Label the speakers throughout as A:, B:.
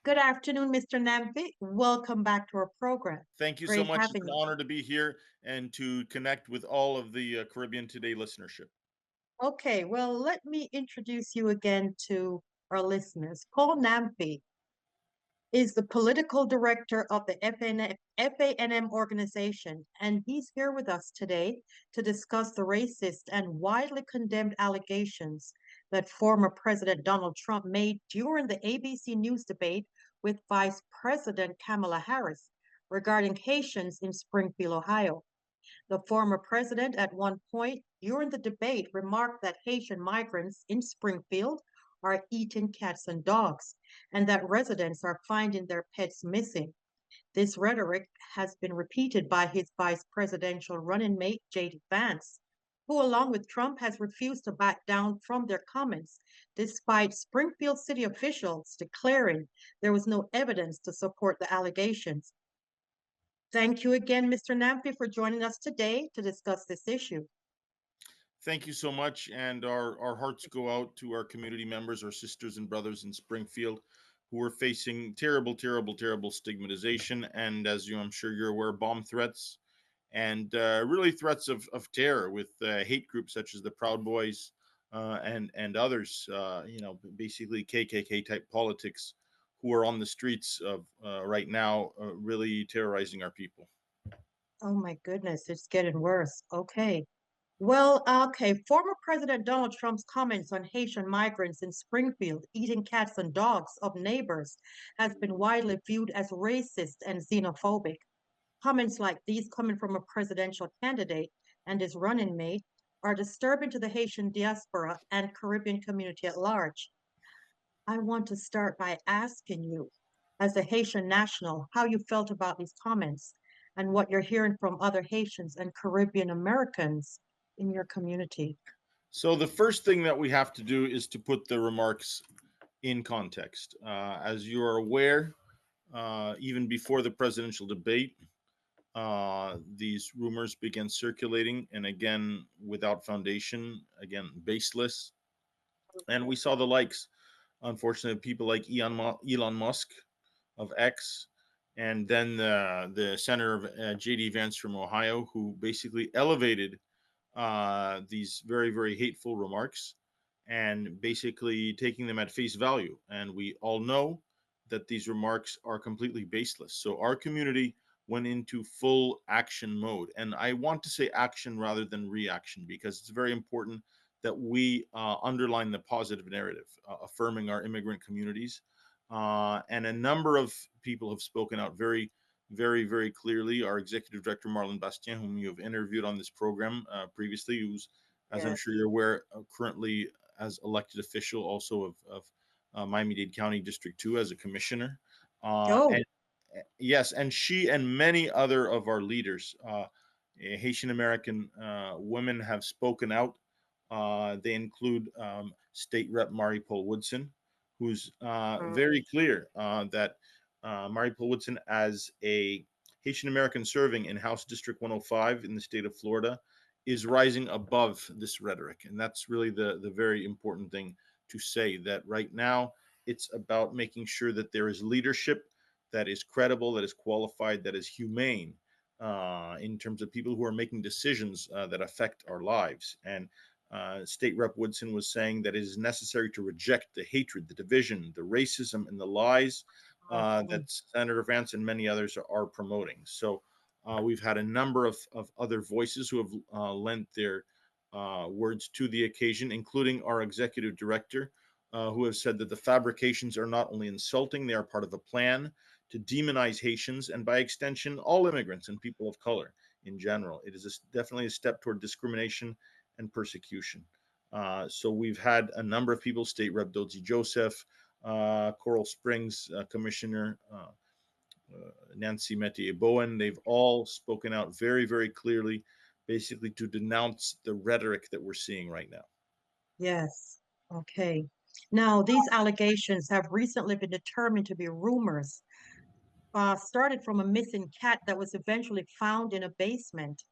A: Good afternoon, Mr. Namphy. Welcome back to our program.
B: Thank you so
A: Great
B: much. It's
A: having
B: an
A: you.
B: honor to be here and to connect with all of the Caribbean Today listenership.
A: Okay, well, let me introduce you again to our listeners. Paul Namphy is the political director of the FANM Organization, and he's here with us today to discuss the racist and widely condemned allegations that former President Donald Trump made during the ABC News debate with Vice President Kamala Harris regarding Haitians in Springfield, Ohio. The former president at one point during the debate remarked that Haitian migrants in Springfield are eating cats and dogs, and that residents are finding their pets missing. This rhetoric has been repeated by his vice presidential running mate, J.D. Vance, who, along with Trump, has refused to back down from their comments, despite Springfield city officials declaring there was no evidence to support the allegations. Thank you again, Mr. Namphy, for joining us today to discuss this issue.
B: Thank you so much. And our hearts go out to our community members, our sisters and brothers in Springfield who are facing terrible, terrible, terrible stigmatization. And as I'm sure you're aware, bomb threats and really threats of terror with hate groups such as the Proud Boys and others, basically KKK type politics who are on the streets of right now, really terrorizing our people.
A: Oh my goodness, it's getting worse. Okay. Well, okay. Former President Donald Trump's comments on Haitian migrants in Springfield eating cats and dogs of neighbors has been widely viewed as racist and xenophobic. Comments like these coming from a presidential candidate and his running mate are disturbing to the Haitian diaspora and Caribbean community at large. I want to start by asking you, as a Haitian national, how you felt about these comments and what you're hearing from other Haitians and Caribbean Americans in your community.
B: So the first thing that we have to do is to put the remarks in context. As you are aware, even before the presidential debate, these rumors began circulating, and again, without foundation, again, baseless. And we saw the likes, unfortunately, people like Elon Musk of X, and then the senator J.D. Vance from Ohio, who basically elevated these very, very hateful remarks and basically taking them at face value. And we all know that these remarks are completely baseless. So our community went into full action mode. And I want to say action rather than reaction because it's very important that we underline the positive narrative, affirming our immigrant communities. And a number of people have spoken out very, very, very clearly. Our executive director, Marlon Bastien, whom you have interviewed on this program previously, who's, as I'm
A: Yes.
B: sure you're aware, currently as elected official also of Miami-Dade County District 2 as a commissioner.
A: Oh,
B: And yes, and she and many other of our leaders, Haitian American women, have spoken out. They include State Rep Mari Paul Woodson, who's very clear that Mari Paul Woodson, as a Haitian American serving in House District 105 in the state of Florida, is rising above this rhetoric. And that's really the very important thing to say, that right now it's about making sure that there is leadership that is credible, that is qualified, that is humane in terms of people who are making decisions that affect our lives. And State Rep Woodson was saying that it is necessary to reject the hatred, the division, the racism, and the lies that Senator Vance and many others are promoting. So we've had a number of other voices who have lent their words to the occasion, including our executive director, who have said that the fabrications are not only insulting, they are part of a plan to demonize Haitians and, by extension, all immigrants and people of color in general. It is definitely a step toward discrimination and persecution. So we've had a number of people, State Rep Dodzie Joseph, Coral Springs Commissioner Nancy Metier Bowen, they've all spoken out very, very clearly, basically to denounce the rhetoric that we're seeing right now.
A: yes. Okay. Now, these allegations have recently been determined to be rumors, started from a missing cat that was eventually found in a basement.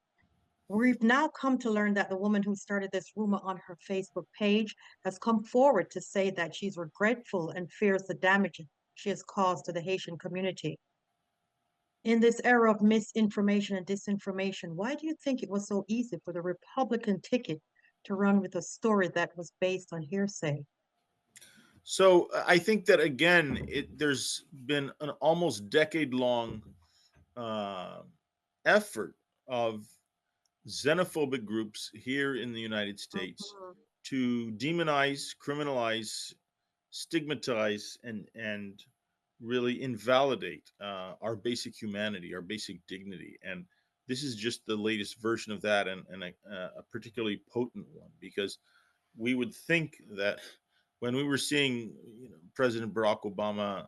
A: We've now come to learn that the woman who started this rumor on her Facebook page has come forward to say that she's regretful and fears the damage she has caused to the Haitian community. In this era of misinformation and disinformation, why do you think it was so easy for the Republican ticket to run with a story that was based on hearsay?
B: So I think that again, there's been an almost decade-long uh, effort of xenophobic groups here in the United States
A: Mhm.
B: to demonize, criminalize, stigmatize, and really invalidate our basic humanity, our basic dignity. And this is just the latest version of that, and a particularly potent one, because we would think that when we were seeing, President Barack Obama,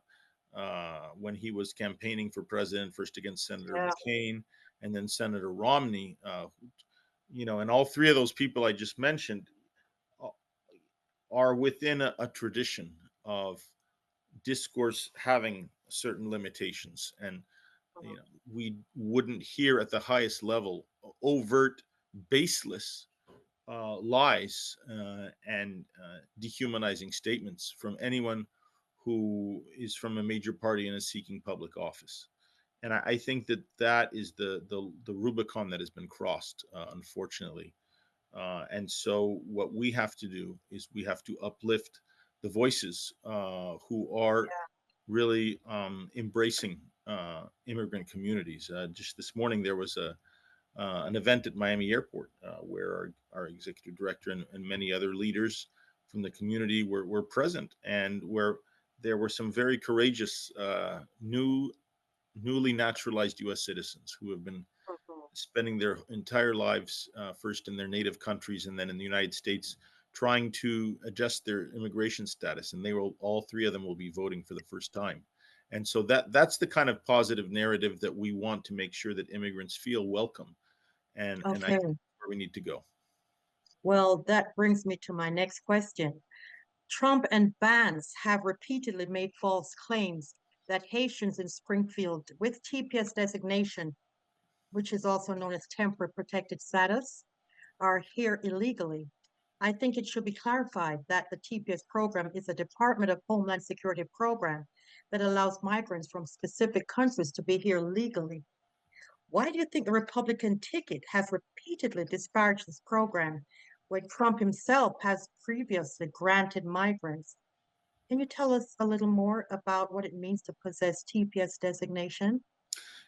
B: when he was campaigning for president, first against Senator
A: Yeah.
B: McCain and then Senator Romney, and all three of those people I just mentioned uh, are within a tradition of discourse having certain limitations, and
A: Mhm.
B: we wouldn't hear at the highest level overt, baseless lies and dehumanizing statements from anyone who is from a major party and is seeking public office. And I think that that is the Rubicon that has been crossed, unfortunately. And so, what we have to do is we have to uplift the voices who are really embracing immigrant communities. Just this morning, there was an event at Miami Airport where our executive director and many other leaders from the community were present, and where there were some very courageous newly naturalized U.S. citizens who have been
A: Mhm.
B: spending their entire lives, first in their native countries and then in the United States, trying to adjust their immigration status. And all three of them will be voting for the first time. And so that's the kind of positive narrative that we want to make sure that immigrants feel welcome. And I think
A: Okay.
B: that's where we need to go.
A: Well, that brings me to my next question. Trump and Vance have repeatedly made false claims that Haitians in Springfield with TPS designation, which is also known as temporary protected status, are here illegally. I think it should be clarified that the TPS program is a Department of Homeland Security program that allows migrants from specific countries to be here legally. Why do you think the Republican ticket has repeatedly disparaged this program when Trump himself has previously granted migrants? Can you tell us a little more about what it means to possess TPS designation?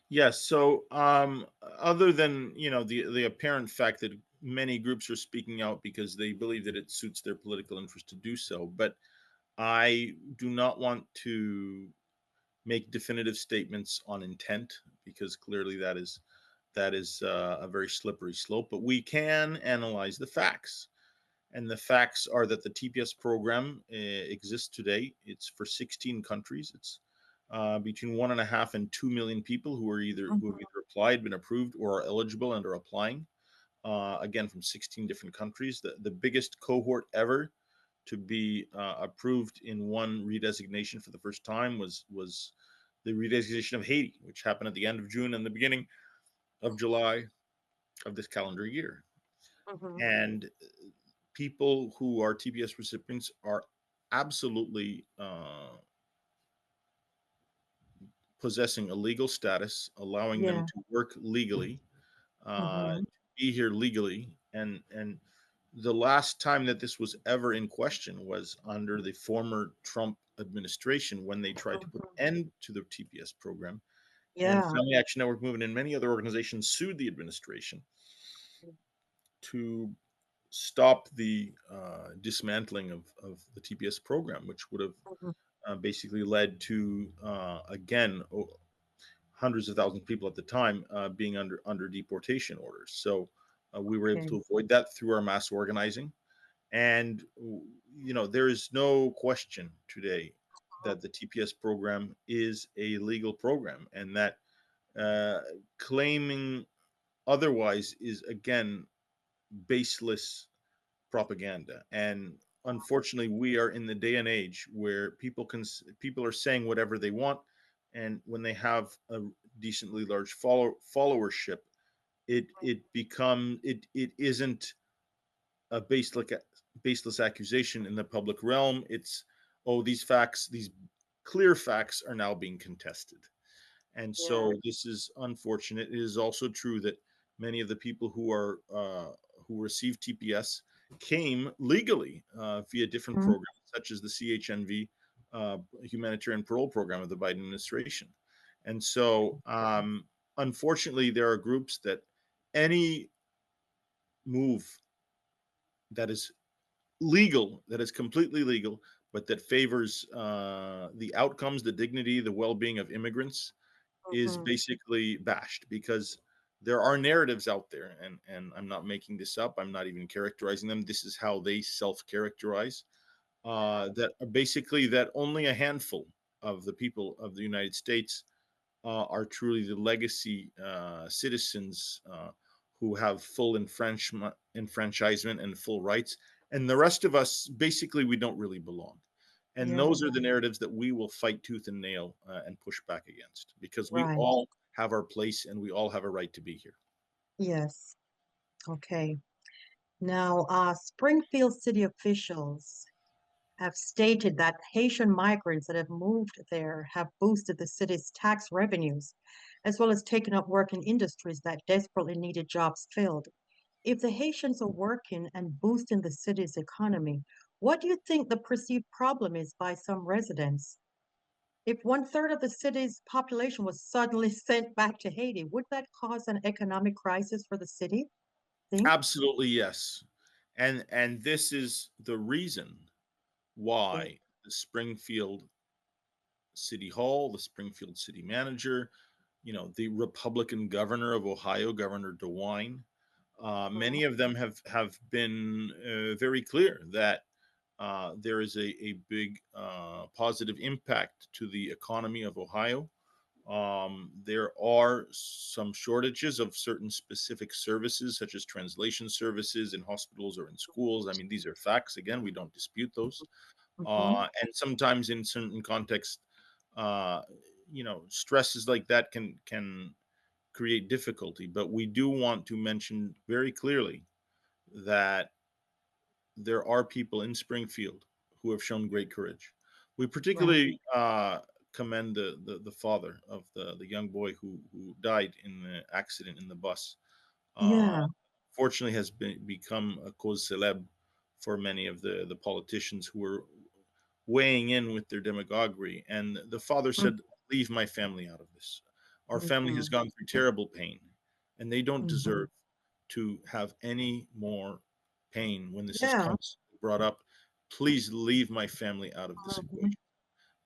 B: Yes. So, other than the apparent fact that many groups are speaking out because they believe that it suits their political interest to do so, but I do not want to make definitive statements on intent, because clearly that is a very slippery slope. But we can analyze the facts, and the facts are that the TPS program exists today. It's for 16 countries. It's between 1.5 and 2 million people who have
A: Mhm.
B: either applied, been approved, or are eligible and are applying. Again, from 16 different countries. The biggest cohort ever to be approved in one redesignation for the first time was the redesignation of Haiti, which happened at the end of June and the beginning of July of this calendar year.
A: Mhm.
B: And people who are TPS recipients are absolutely possessing a legal status, allowing them
A: Yeah.
B: to work legally,
A: Mhm.
B: to be here legally, and the last time that this was ever in question was under the former Trump administration, when they tried to put
A: Mhm.
B: an end to the TPS program, and
A: Yeah.
B: Family Action Network Movement and many other organizations sued the administration to stop the dismantling of the TPS program, which would have
A: Mhm.
B: basically led to again hundreds of thousands of people at the time being under deportation orders. So we were able
A: Okay.
B: to avoid that through our mass organizing. And there is no question today that the TPS program is a legal program, and that uh, claiming otherwise is again baseless propaganda. And unfortunately, we are in the day and age where people are saying whatever they want, and when they have a decently large followership, it isn't a baseless accusation in the public realm. It's, oh, these facts, these clear facts are now being contested. And
A: Yeah.
B: so this is unfortunate. It is also true that many of the people who are who receive TPS came legally via different
A: Mhm.
B: programs, such as the CHNV humanitarian parole program of the Biden administration. And so, unfortunately, there are groups that any move that is legal, that is completely legal, but that favors the outcomes, the dignity, the well-being of immigrants, is
A: Mhm.
B: basically bashed because there are narratives out there, and I'm not making this up. I'm not even characterizing them. This is how they self-characterize. That are basically that only a handful of the people of the United States are truly the legacy citizens who have full enfranchisement and full rights, and the rest of us basically we don't really belong. And
A: Yeah.
B: those are the narratives that we will fight tooth and nail and push back against because we
A: Right.
B: all have our place and we all have a right to be here.
A: Yes. Okay. Now, Springfield city officials have stated that Haitian migrants that have moved there have boosted the city's tax revenues, as well as taken up work in industries that desperately needed jobs filled. If the Haitians are working and boosting the city's economy, what do you think the perceived problem is by some residents? If one third of the city's population was suddenly sent back to Haiti, would that cause an economic crisis for the city? Think?
B: Absolutely, yes. And this is the reason
A: Yeah.
B: why the Springfield City Hall, the Springfield City Manager, the Republican governor of Ohio, Governor DeWine,
A: Mhm.
B: many of them have been very clear that there is a big positive impact to the economy of Ohio. There are some shortages of certain specific services, such as translation services in hospitals or in schools. I mean, these are facts. Again, we don't dispute those.
A: Mhm.
B: And sometimes in certain contexts, uh, stresses like that can create difficulty. But we do want to mention very clearly that there are people in Springfield who have shown great courage. We
A: Right.
B: particularly commend the father of the young boy who died in the accident in the bus. Uh,
A: Yeah.
B: Fortunately, has become a cause célèbre for many of the politicians who were weighing in with their demagoguery. And the father said, "Leave my family out of this. Our family has
A: Mhm.
B: gone through terrible pain, and they don't
A: Mhm.
B: deserve to have any more pain when this is
A: Yeah.
B: constantly brought up. Please leave my family out of this
A: Mhm.
B: equation."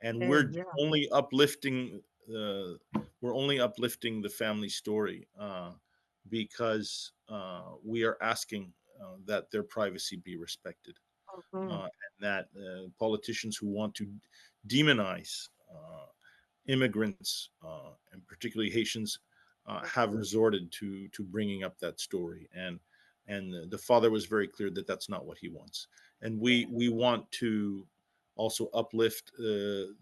B: And
A: Okay. Yeah.
B: only uplifting the we're only uplifting the family story because we are asking that their privacy be respected,
A: Mhm.
B: and that politicians who want to demonize immigrants, and particularly Haitians, have resorted to bringing up that story. And the father was very clear that that's not what he wants. And we want to also uplift the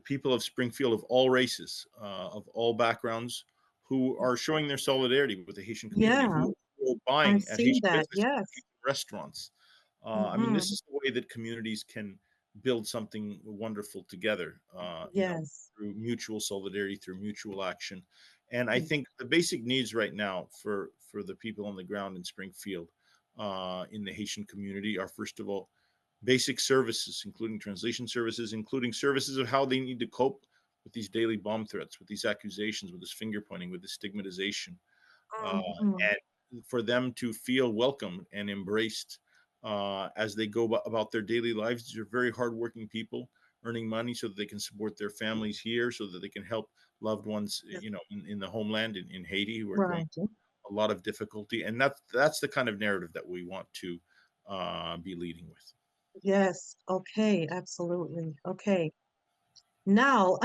B: people of Springfield of all races, of all backgrounds, who are showing their solidarity with the Haitian community,
A: Yeah.
B: who are
A: I've
B: buying at
A: seen
B: Haitian
A: that.
B: businesses,
A: Yes.
B: Haitian restaurants. I mean, this
A: Mhm.
B: is the way that communities can build something wonderful together,
A: Yes.
B: through mutual solidarity, through mutual action. And I think the basic needs right now for the people on the ground in Springfield, in the Haitian community, are first of all basic services, including translation services, including services of how they need to cope with these daily bomb threats, with these accusations, with this finger pointing, with this stigmatization,
A: Mhm.
B: and for them to feel welcomed and embraced as they go about their daily lives. These are very hardworking people earning money so that they can support their families here, so that they can help loved ones,
A: Yes.
B: in the homeland in Haiti who are going
A: Right.
B: through a lot of difficulty. And that's the kind of narrative that we want to be leading with.
A: Yes. Okay. Absolutely. Okay. Now,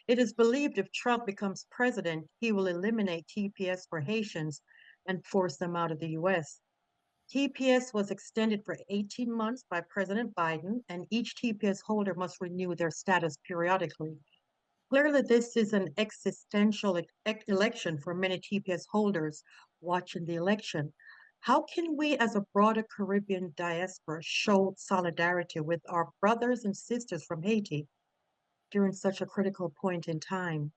A: it is believed if Trump becomes president, he will eliminate TPS for Haitians and force them out of the US. TPS was extended for 18 months by President Biden, and each TPS holder must renew their status periodically. Clearly, this is an existential election for many TPS holders watching the election. How can we, as a broader Caribbean diaspora, show solidarity with our brothers and sisters from Haiti? during such a critical point in time.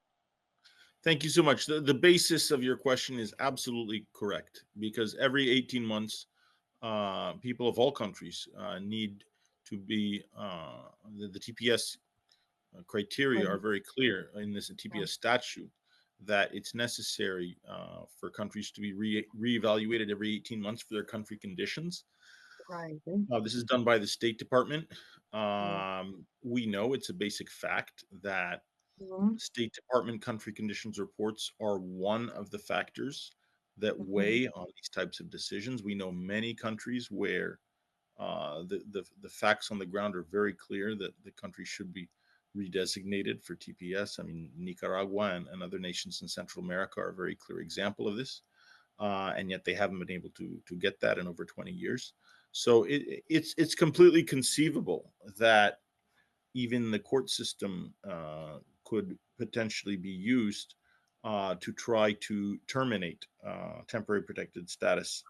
B: Thank you so much. The basis of your question is absolutely correct because every 18 months, people of all countries need to be, the TPS criteria are
A: Right.
B: very clear in this
A: Yeah.
B: TPS statute that it's necessary for countries to be reevaluated every 18 months for their country conditions.
A: Right.
B: This is done by the State Department.
A: Yeah.
B: We know it's a basic fact that
A: Mhm.
B: State Department country conditions reports are one of the factors that
A: Mhm.
B: weigh on these types of decisions. We know many countries where the facts on the ground are very clear that the country should be redesignated for TPS. I mean, Nicaragua and other nations in Central America are a very clear example of this, and yet they haven't been able to get that in over 20 years. So it's completely conceivable that even the court system could potentially be used to try to terminate temporary protected status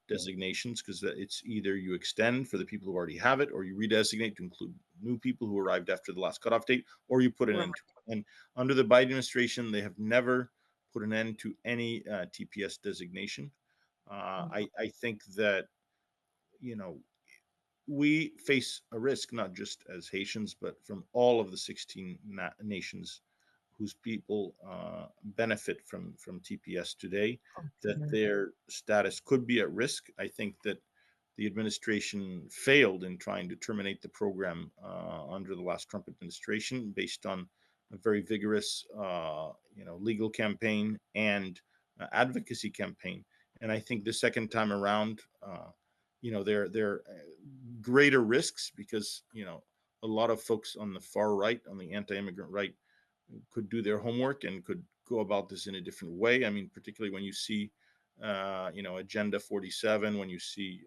B: designations, because it's either you extend for the people who already have it, or you redesignate to include new people who arrived after the last cutoff date, or you put an
A: Right.
B: end to it. And under the Biden administration, they have never put an end to any TPS designation. I think that, you know, we face a risk, not just as Haitians, but from all of the 16 nations whose people benefit from TPS today, that
A: Okay.
B: their status could be at risk. I think that the administration failed in trying to terminate the program under the last Trump administration, based on a very vigorous, legal campaign and advocacy campaign. And I think the second time around, there are greater risks because a lot of folks on the far right, on the anti-immigrant right, could do their homework and could go about this in a different way. I mean, particularly when you see, Agenda 47, when you see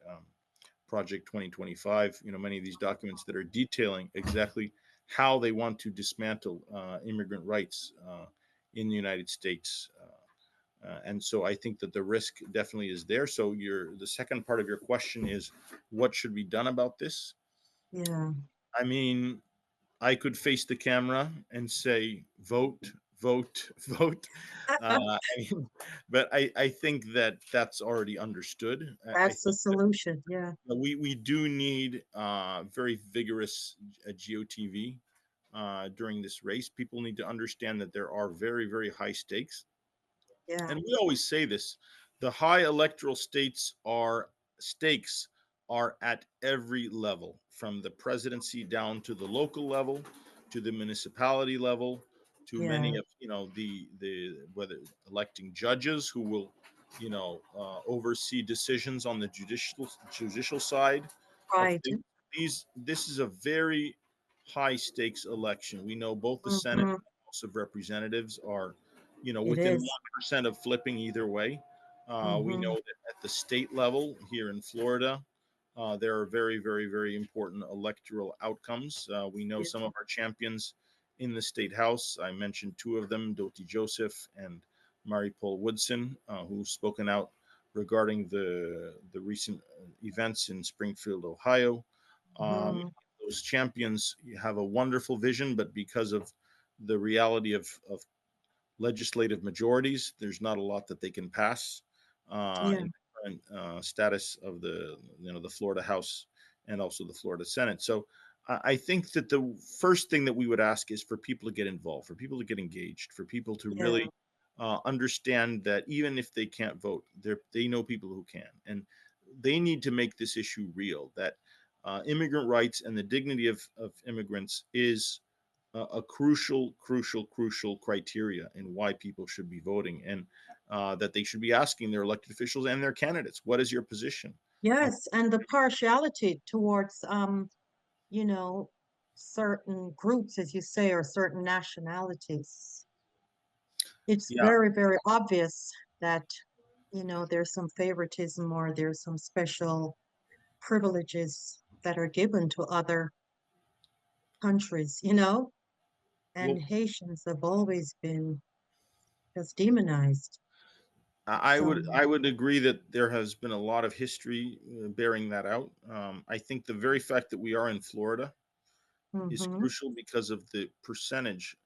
B: Project 2025, many of these documents that are detailing exactly how they want to dismantle immigrant rights in the United States. And so I think that the risk definitely is there. So the second part of your question is, what should be done about this?
A: Yeah.
B: I mean, I could face the camera and say, vote, vote, vote. But I think that that's already understood. I
A: That's the
B: think that
A: solution. Yeah.
B: we do need very vigorous GOTV during this race. People need to understand that there are very, very high stakes.
A: Yeah.
B: And we always say this: the high electoral stakes are at every level, from the presidency down to the local level, to the municipality level, to
A: Yeah.
B: many of the whether electing judges who will oversee decisions on the judicial side of
A: Right.
B: things. This is a very high stakes election. We know both the Senate
A: Hmm.
B: and the House of Representatives are
A: It
B: within
A: is.
B: 1% of flipping either way. We
A: Hmm.
B: know that at the state level here in Florida, there are very, very, very important electoral outcomes. We know
A: Yeah.
B: some of our champions in the state house. I mentioned two of them, Doti Joseph and Mary Paul Woodson, who've spoken out regarding the recent events in Springfield, Ohio. Um,
A: Hmm.
B: those champions have a wonderful vision, but because of the reality of legislative majorities, there's not a lot that they can pass
A: Yeah.
B: in the current status of the Florida House and also the Florida Senate. So I think that the first thing that we would ask is for people to get involved, for people to get engaged, for people to
A: Yeah.
B: really understand that even if they can't vote, they know people who can, and they need to make this issue real. That immigrant rights and the dignity of immigrants is a crucial, crucial, crucial criteria in why people should be voting, and that they should be asking their elected officials and their candidates, "What is your position?" on
A: Yes. And the partiality towards, you know, certain groups, as you say, or certain nationalities. It's
B: Yeah,
A: very, very obvious that, there's some favoritism or there's some special privileges that are given to other countries. And
B: well,
A: Haitians have always been just demonized.
B: I
A: So,
B: would I would agree that there has been a lot of history bearing that out. I think the very fact that we are in Florida is
A: Mm-hmm.
B: crucial because of the percentage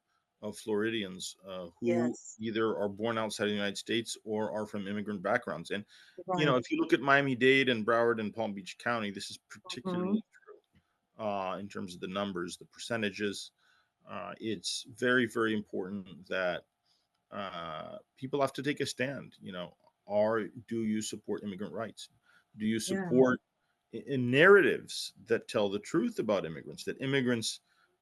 B: of Floridians who
A: Yes.
B: either are born outside the United States or are from immigrant backgrounds. And,
A: Right.
B: if you look at Miami-Dade and Broward and Palm Beach County, this is
A: Mm-hmm.
B: particularly true in terms of the numbers, the percentages. It's very, very important that people have to take a stand. Do you support immigrant rights? Do you
A: Yeah.
B: support in narratives that tell the truth about immigrants? That immigrants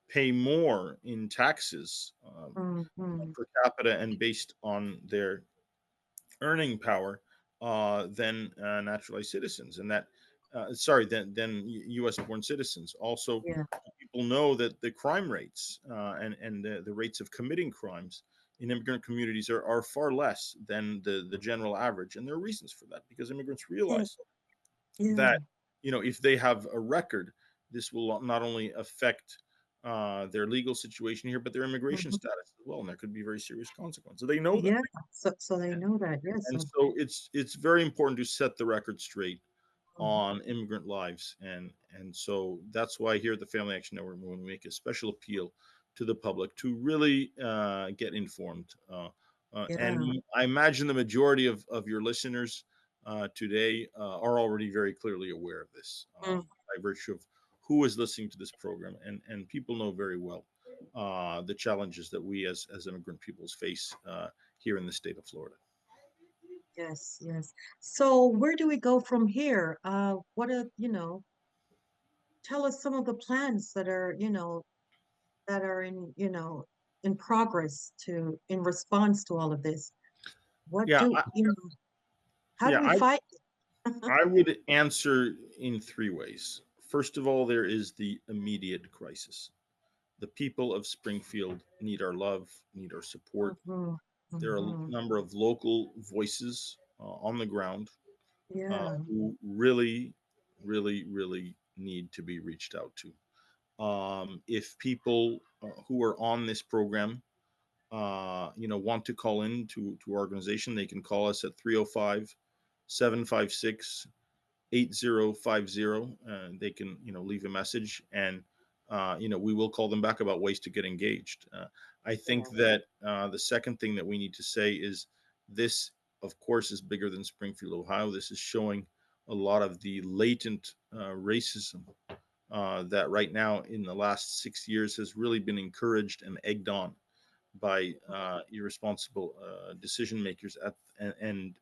B: pay more in taxes
A: Mm-hmm.
B: per capita and based on their earning power than naturalized citizens, and that than U.S. born citizens. Also,
A: Yeah.
B: people know that the crime rates and the rates of committing crimes in immigrant communities are far less than the general average, and there are reasons for that because immigrants
A: Yeah.
B: realize
A: Yeah.
B: that if they have a record, this will not only affect their legal situation here, but their immigration
A: Mm-hmm.
B: status as well, and there could be very serious consequences. So they know that,
A: Yeah. So they know that. Yes.
B: and so it's very important to set the record straight
A: Mhm.
B: on immigrant lives, and so that's why here at the Family Action Network, when we make a special appeal to the public to really get informed, and
A: Yeah.
B: I imagine the majority of your listeners today are already very clearly aware of this
A: Mm.
B: by virtue of who is listening to this program, and people know very well the challenges that we as immigrant peoples face here in the state of Florida.
A: Yes. Yes. So where do we go from here? What are, tell us some of the plans that are, that are in progress in response to all of this. What
B: Yeah,
A: do, how do
B: yeah,
A: we fight?
B: I would answer in three ways. First of all, there is the immediate crisis. The people of Springfield need our love, need our support.
A: Hmm.
B: There are a
A: Hmm.
B: number of local voices on the ground
A: Yeah.
B: who really, really, really need to be reached out to. If people who are on this program, want to call in to our organization, they can call us at 305 756 8050. They can leave a message, and we will call them back about ways to get engaged. I think
A: Yeah.
B: that the second thing that we need to say is this, of course, is bigger than Springfield, Ohio. This is showing a lot of the latent racism that right now in the last 6 years has really been encouraged and egged on by irresponsible decision makers and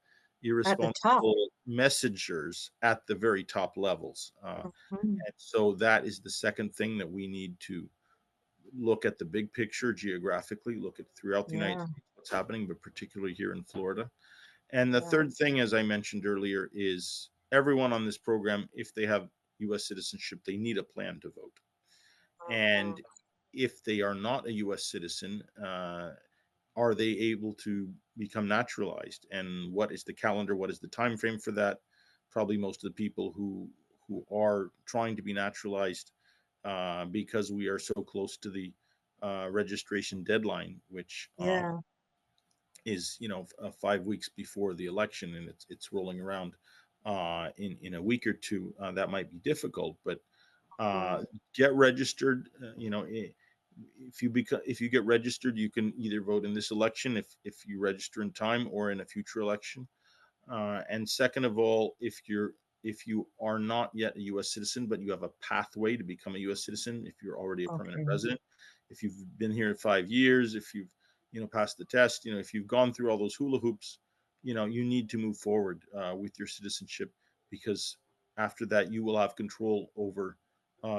A: At the top.
B: irresponsible messengers at the very top levels.
A: Mhm.
B: And so that is the second thing that we need to look at the big picture geographically, look at throughout the United
A: Yeah.
B: States what's happening, but particularly here in Florida. And the
A: Yeah.
B: third thing, as I mentioned earlier, is everyone on this program, if they have U.S. citizenship, they need a plan to vote.
A: Mhm.
B: And if they are not a U.S. citizen, are they able to become naturalized, and what is the calendar, what is the time frame for that? Probably most of the people who are trying to be naturalized, because we are so close to the registration deadline, which
A: Yeah.
B: is 5 weeks before the election, and it's rolling around in a week or two. That might be difficult, but
A: Mm.
B: get registered. If you get registered, you can either vote in this election if you register in time, or in a future election. And second of all, if you are not yet a U.S. citizen, but you have a pathway to become a U.S. citizen, if you're already a permanent
A: Okay.
B: resident, if you've been here 5 years, if you've passed the test, if you've gone through all those hula hoops, you need to move forward with your citizenship, because after that you will have control over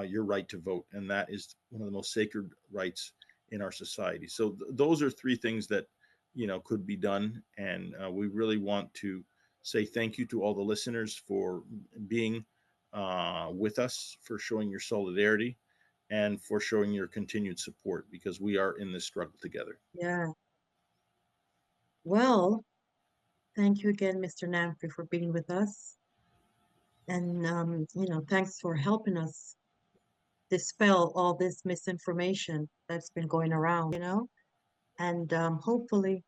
B: your right to vote, and that is one of the most sacred rights in our society. So those are three things that could be done, and we really want to say thank you to all the listeners for being with us, for showing your solidarity, and for showing your continued support, because we are in this struggle together.
A: Yeah. Well, thank you again, Mr. Namphy, for being with us. And, thanks for helping us dispel all this misinformation that's been going around. And hopefully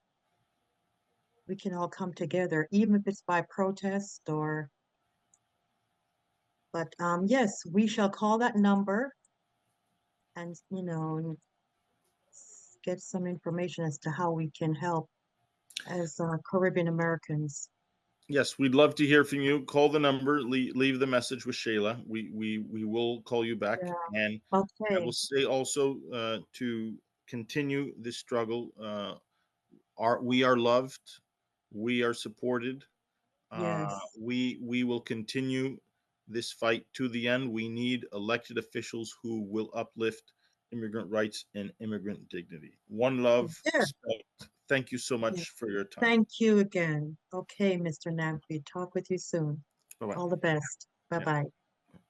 A: we can all come together, even if it's by protest but yes, we shall call that number and get some information as to how we can help as Caribbean Americans.
B: Yes, we'd love to hear from you. Call the number, leave the message with Shayla. We will call you back.
A: Yeah.
B: And I will
A: Okay.
B: say also, to continue this struggle, we are loved, we are supported.
A: Yes.
B: We will continue this fight to the end. We need elected officials who will uplift immigrant rights and immigrant dignity. One love.
A: Yeah.
B: Spelt. Thank you so
A: Yeah.
B: much for your time.
A: Thank you again. Okay, Mr. Namphy. Talk with you soon.
B: Bye bye.
A: All the best.
B: Yeah.
A: Bye-bye.